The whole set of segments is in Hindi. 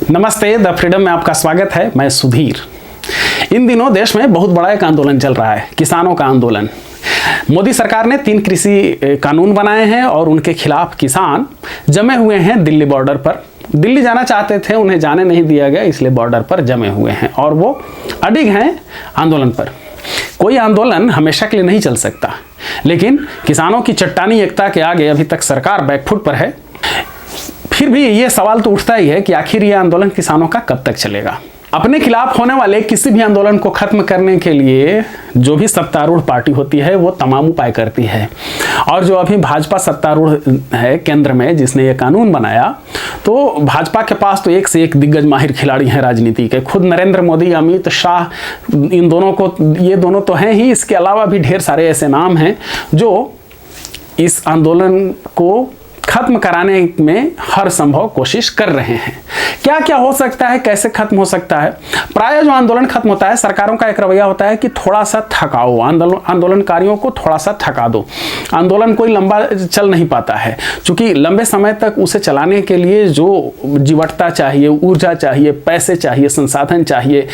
नमस्ते, द फ्रीडम में आपका स्वागत है। मैं सुधीर। इन दिनों देश में बहुत बड़ा एक आंदोलन चल रहा है, किसानों का आंदोलन। मोदी सरकार ने 3 कृषि कानून बनाए हैं और उनके खिलाफ किसान जमे हुए हैं दिल्ली बॉर्डर पर। दिल्ली जाना चाहते थे, उन्हें जाने नहीं दिया गया, इसलिए बॉर्डर पर जमे हुए हैं और वो अडिग हैं आंदोलन पर। कोई आंदोलन हमेशा के लिए नहीं चल सकता, लेकिन किसानों की चट्टानी एकता के आगे अभी तक सरकार बैकफुट पर है। फिर भी ये सवाल तो उठता ही है कि आखिर ये आंदोलन किसानों का कब तक चलेगा। अपने खिलाफ होने वाले किसी भी आंदोलन को खत्म करने के लिए जो भी सत्तारूढ़ पार्टी होती है वो तमाम उपाय करती है। और जो अभी भाजपा सत्तारूढ़ है केंद्र में, जिसने ये कानून बनाया, तो भाजपा के पास तो एक से एक दिग्गज माहिर खिलाड़ी हैं राजनीति के। खुद नरेंद्र मोदी, अमित शाह, इन दोनों को, ये दोनों तो हैं ही, इसके अलावा भी ढेर सारे ऐसे नाम हैं जो इस आंदोलन को खत्म कराने में हर संभव कोशिश कर रहे हैं। क्या क्या हो सकता है, कैसे खत्म हो सकता है? प्रायः जो आंदोलन खत्म होता है, सरकारों का एक रवैया होता है कि थोड़ा सा थकाओ, आंदोलनकारियों को थोड़ा सा थका दो। आंदोलन कोई लंबा चल नहीं पाता है, क्योंकि लंबे समय तक उसे चलाने के लिए जो जीवटता चाहिए, ऊर्जा चाहिए, पैसे चाहिए, संसाधन चाहिए,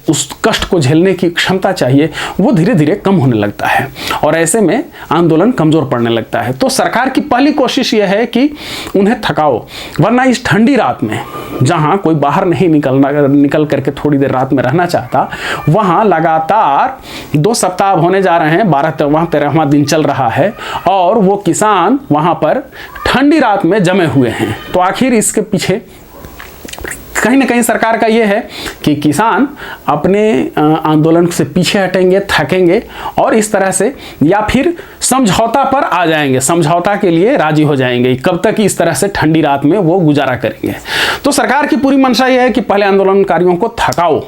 उस कष्ट को झेलने की क्षमता चाहिए, वो धीरे धीरे कम होने लगता है और ऐसे में आंदोलन कमजोर पड़ने लगता है। तो सरकार की पहली कोशिश यह है कि उन्हें थकाओ, वरना इस ठंडी रात में जहां कोई बाहर नहीं निकल करके थोड़ी देर रात में रहना चाहता, वहां लगातार 2 सप्ताह होने जा रहे हैं, 13वां दिन चल रहा है और वो किसान वहां पर ठंडी रात में जमे हुए हैं। तो आखिर इसके पीछे कहीं ना कहीं सरकार का ये है कि किसान अपने आंदोलन से पीछे हटेंगे, थकेंगे और इस तरह से या फिर समझौता पर आ जाएंगे, समझौता के लिए राजी हो जाएंगे। कब तक इस तरह से ठंडी रात में वो गुजारा करेंगे? तो सरकार की पूरी मंशा यह है कि पहले आंदोलनकारियों को थकाओ,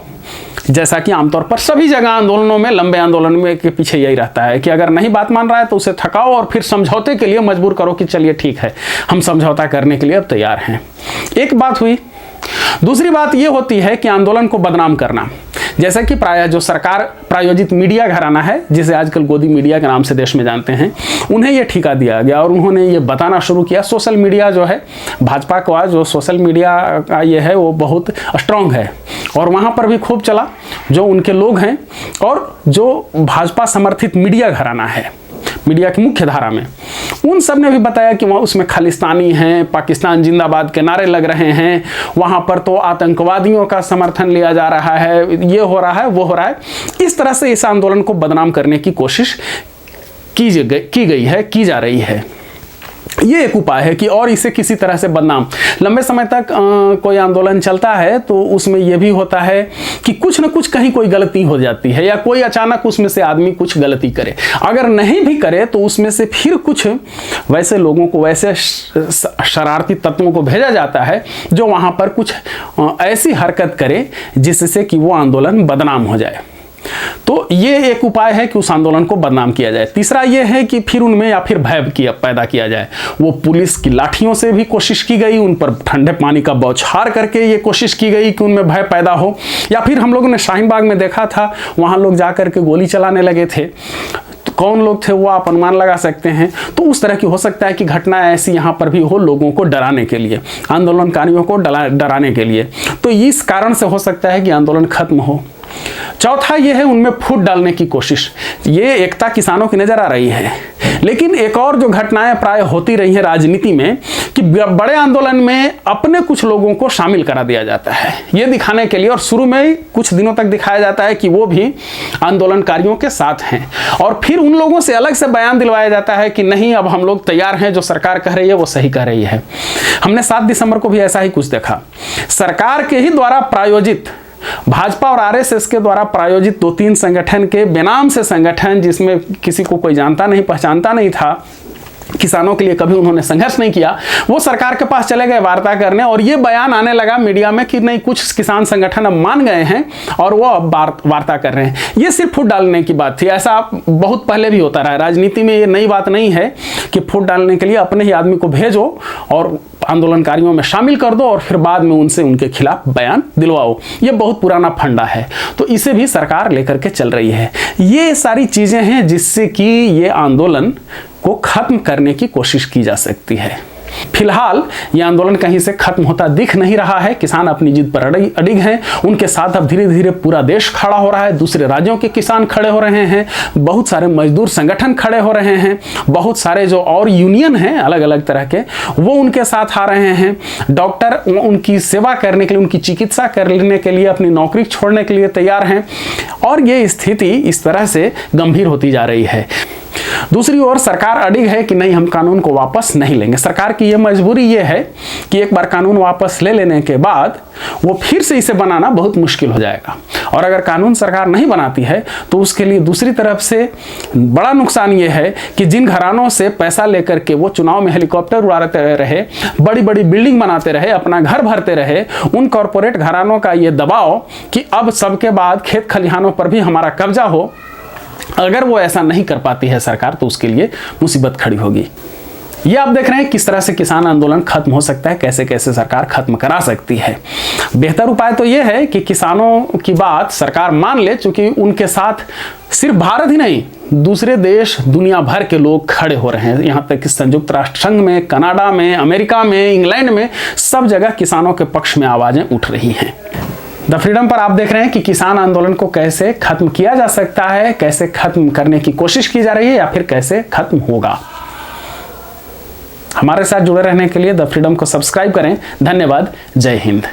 जैसा कि आमतौर पर सभी जगह आंदोलनों में, लंबे आंदोलन में के पीछे यही रहता है कि अगर नहीं बात मान रहा है तो उसे थकाओ और फिर समझौते के लिए मजबूर करो कि चलिए ठीक है, हम समझौता करने के लिए अब तैयार हैं। एक बात हुई। दूसरी बात यह होती है कि आंदोलन को बदनाम करना। जैसा कि प्रायः जो सरकार प्रायोजित मीडिया घराना है, जिसे आजकल गोदी मीडिया के नाम से देश में जानते हैं, उन्हें यह ठेका दिया गया और उन्होंने ये बताना शुरू किया। सोशल मीडिया जो है, भाजपा का जो सोशल मीडिया का ये है वो बहुत स्ट्रांग है और वहाँ पर भी खूब चला जो उनके लोग हैं और जो भाजपा समर्थित मीडिया घराना है, मीडिया की मुख्य धारा में, उन सब ने भी बताया कि वहाँ उसमें खालिस्तानी हैं, पाकिस्तान जिंदाबाद के नारे लग रहे हैं, वहाँ पर तो आतंकवादियों का समर्थन लिया जा रहा है, ये हो रहा है, वो हो रहा है। इस तरह से इस आंदोलन को बदनाम करने की कोशिश की जा रही है। ये एक उपाय है कि और इसे किसी तरह से बदनाम। लंबे समय तक कोई आंदोलन चलता है तो उसमें यह भी होता है कि कुछ न कुछ कहीं कोई गलती हो जाती है या कोई अचानक उसमें से आदमी कुछ गलती करे। अगर नहीं भी करे तो उसमें से फिर कुछ वैसे लोगों को, वैसे शरारती तत्वों को भेजा जाता है जो वहाँ पर कुछ ऐसी हरकत करे जिससे कि वो आंदोलन बदनाम हो जाए। तो ये एक उपाय है कि उस आंदोलन को बदनाम किया जाए। तीसरा ये है कि फिर उनमें या फिर भय पैदा किया जाए। वो पुलिस की लाठियों से भी कोशिश की गई, उन पर ठंडे पानी का बौछार करके ये कोशिश की गई कि उनमें भय पैदा हो, या फिर हम लोगों ने शाहीन बाग में देखा था, वहाँ लोग जाकर के गोली चलाने लगे थे। तो कौन लोग थे वो आप अनुमान लगा सकते हैं। तो उस तरह की हो सकता है कि घटना ऐसी यहाँ पर भी हो, लोगों को डराने के लिए, आंदोलनकारियों को डराने के लिए। तो इस कारण से हो सकता है कि आंदोलन खत्म हो। चौथा यह है उनमें फूट डालने की कोशिश। ये एकता किसानों की नजर आ रही है, लेकिन एक और जो घटनाएं प्राय होती रही हैं राजनीति में कि बड़े आंदोलन में अपने कुछ लोगों को शामिल करा दिया जाता है, ये दिखाने के लिए, और शुरू में कुछ दिनों तक दिखाया जाता है कि वो भी आंदोलनकारियों के साथ हैं, और फिर उन लोगों से अलग से बयान दिलवाया जाता है कि नहीं, अब हम लोग तैयार हैं, जो सरकार कह रही है वो सही कह रही है। हमने 7 दिसंबर को भी ऐसा ही कुछ देखा। सरकार के ही द्वारा प्रायोजित, भाजपा और आरएसएस के द्वारा प्रायोजित 2-3 संगठन के बेनाम से संगठन, जिसमें किसी को कोई जानता नहीं, पहचानता नहीं था, किसानों के लिए कभी उन्होंने संघर्ष नहीं किया, वो सरकार के पास चले गए वार्ता करने, और ये बयान आने लगा मीडिया में कि नहीं, कुछ किसान संगठन अब मान गए हैं और वो अब वार्ता कर रहे हैं। ये सिर्फ फूट डालने की बात थी। ऐसा बहुत पहले भी होता रहा है राजनीति में, ये नई बात नहीं है कि फूट डालने के लिए अपने ही आदमी को भेजो और आंदोलनकारियों में शामिल कर दो और फिर बाद में उनसे उनके खिलाफ बयान दिलवाओ। ये बहुत पुराना फंडा है, तो इसे भी सरकार लेकर के चल रही है। ये सारी चीजें हैं जिससे कि ये आंदोलन को खत्म करने की कोशिश की जा सकती है। फिलहाल यह आंदोलन कहीं से खत्म होता दिख नहीं रहा है। किसान अपनी जिद पर अडिग हैं। उनके साथ अब धीरे धीरे पूरा देश खड़ा हो रहा है। दूसरे राज्यों के किसान खड़े हो रहे हैं, बहुत सारे मजदूर संगठन खड़े हो रहे हैं, बहुत सारे जो और यूनियन हैं अलग अलग तरह के, वो उनके साथ आ रहे हैं। डॉक्टर उनकी सेवा करने के लिए, उनकी चिकित्सा करने के लिए अपनी नौकरी छोड़ने के लिए तैयार हैं और ये स्थिति इस तरह से गंभीर होती जा रही है। दूसरी ओर सरकार अडिग है कि नहीं, हम कानून को वापस नहीं लेंगे। सरकार की यह मजबूरी ये है कि एक बार कानून वापस ले लेने के बाद वो फिर से इसे बनाना बहुत मुश्किल हो जाएगा और अगर कानून सरकार नहीं बनाती है तो उसके लिए दूसरी तरफ से बड़ा नुकसान ये है कि जिन घरानों से पैसा लेकर के वो चुनाव में हेलीकॉप्टर उड़ाते रहे, बड़ी बड़ी बिल्डिंग बनाते रहे, अपना घर भरते रहे, उन कॉरपोरेट घरानों का ये दबाव कि अब सबके बाद खेत खलिहानों पर भी हमारा कब्जा हो, अगर वो ऐसा नहीं कर पाती है सरकार तो उसके लिए मुसीबत खड़ी होगी। ये आप देख रहे हैं किस तरह से किसान आंदोलन खत्म हो सकता है, कैसे कैसे सरकार खत्म करा सकती है। बेहतर उपाय तो ये है कि किसानों की बात सरकार मान ले, क्योंकि उनके साथ सिर्फ भारत ही नहीं दूसरे देश दुनिया भर के लोग खड़े हो रहे हैं। यहाँ तक कि संयुक्त राष्ट्र संघ में, कनाडा में, अमेरिका में, इंग्लैंड में, सब जगह किसानों के पक्ष में आवाजें उठ रही हैं। द फ्रीडम पर आप देख रहे हैं कि किसान आंदोलन को कैसे खत्म किया जा सकता है, कैसे खत्म करने की कोशिश की जा रही है या फिर कैसे खत्म होगा। हमारे साथ जुड़े रहने के लिए द फ्रीडम को सब्सक्राइब करें। धन्यवाद। जय हिंद।